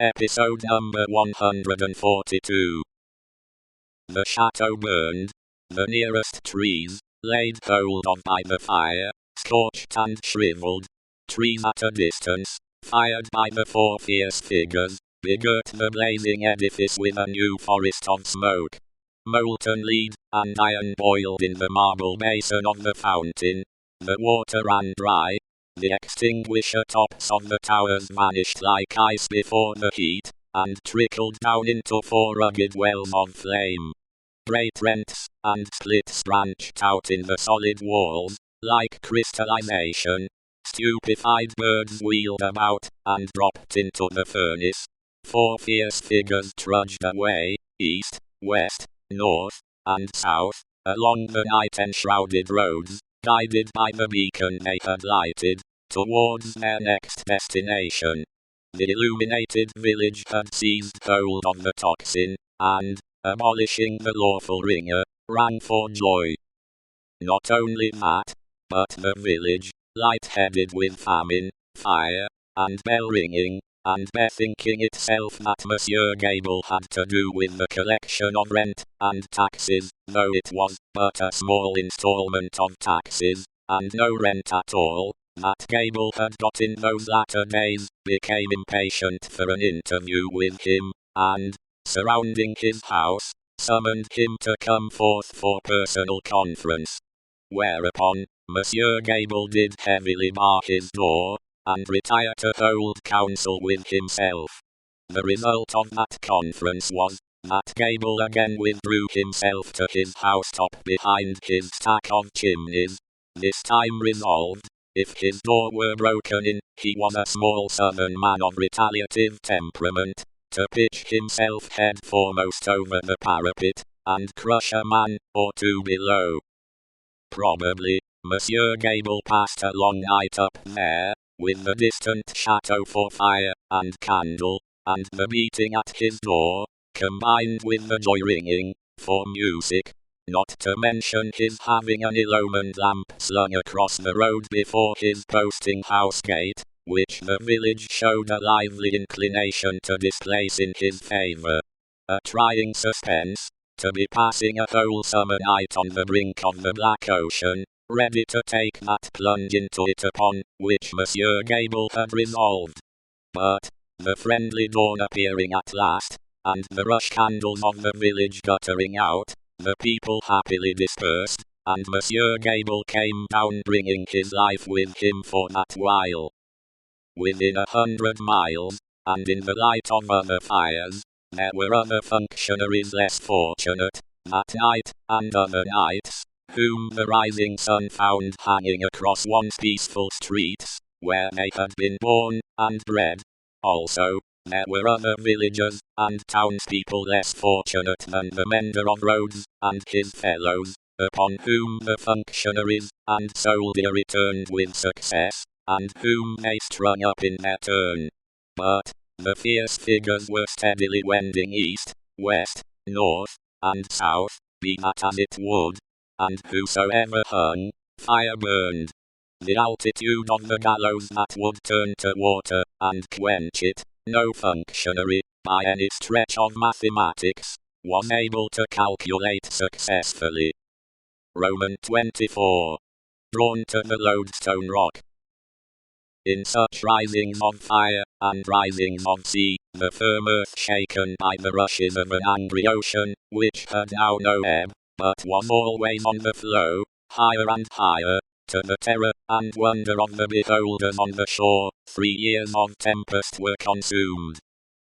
Episode number 142. The chateau burned. The nearest trees, laid hold of by the fire, scorched and shriveled. Trees at a distance, fired by the four fierce figures, begirt the blazing edifice with a new forest of smoke. Molten lead and iron boiled in the marble basin of the fountain. The water ran dry. The extinguisher tops of the towers vanished like ice before the heat, and trickled down into four rugged wells of flame. Great rents and splits branched out in the solid walls, like crystallization. Stupefied birds wheeled about, and dropped into the furnace. Four fierce figures trudged away, east, west, north, and south, along the night-enshrouded roads, guided by the beacon they had lighted, towards their next destination. The illuminated village had seized hold of the tocsin, and, abolishing the lawful ringer, rang for joy. Not only that, but the village, light-headed with famine, fire, and bell-ringing, and bethinking itself that Monsieur Gable had to do with the collection of rent and taxes, though it was but a small instalment of taxes, and no rent at all, that Gable had got in those latter days, became impatient for an interview with him, and, surrounding his house, summoned him to come forth for personal conference. Whereupon, Monsieur Gable did heavily bar his door, and retire to hold counsel with himself. The result of that conference was, that Gable again withdrew himself to his housetop behind his stack of chimneys, this time resolved, if his door were broken in, he was a small southern man of retaliative temperament, to pitch himself head foremost over the parapet, and crush a man or two below. Probably, Monsieur Gable passed a long night up there, with the distant chateau for fire and candle, and the beating at his door, combined with the joy-ringing, for music, not to mention his having an illumined lamp slung across the road before his posting-house gate, which the village showed a lively inclination to displace in his favour. A trying suspense, to be passing a whole summer night on the brink of the Black Ocean, ready to take that plunge into it upon which Monsieur Gable had resolved. But, the friendly dawn appearing at last, and the rush candles of the village guttering out, the people happily dispersed, and Monsieur Gable came down bringing his life with him for that while. Within 100 miles, and in the light of other fires, there were other functionaries less fortunate, that night, and other nights, whom the rising sun found hanging across once peaceful streets, where they had been born and bred. Also, there were other villagers and townspeople less fortunate than the mender of roads and his fellows, upon whom the functionaries and soldiery turned with success, and whom they strung up in their turn. But, the fierce figures were steadily wending east, west, north, and south, be that as it would, and whosoever hung, fire burned. The altitude of the gallows that would turn to water and quench it, no functionary, by any stretch of mathematics, was able to calculate successfully. Roman 24. Drawn to the lodestone rock. In such risings of fire, and risings of sea, the firm earth shaken by the rushes of an angry ocean, which had now no ebb, but was always on the flow, higher and higher, to the terror and wonder of the beholders on the shore, 3 years of tempest were consumed.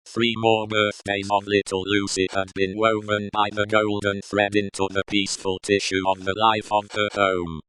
3 more birthdays of little Lucy had been woven by the golden thread into the peaceful tissue of the life of her home.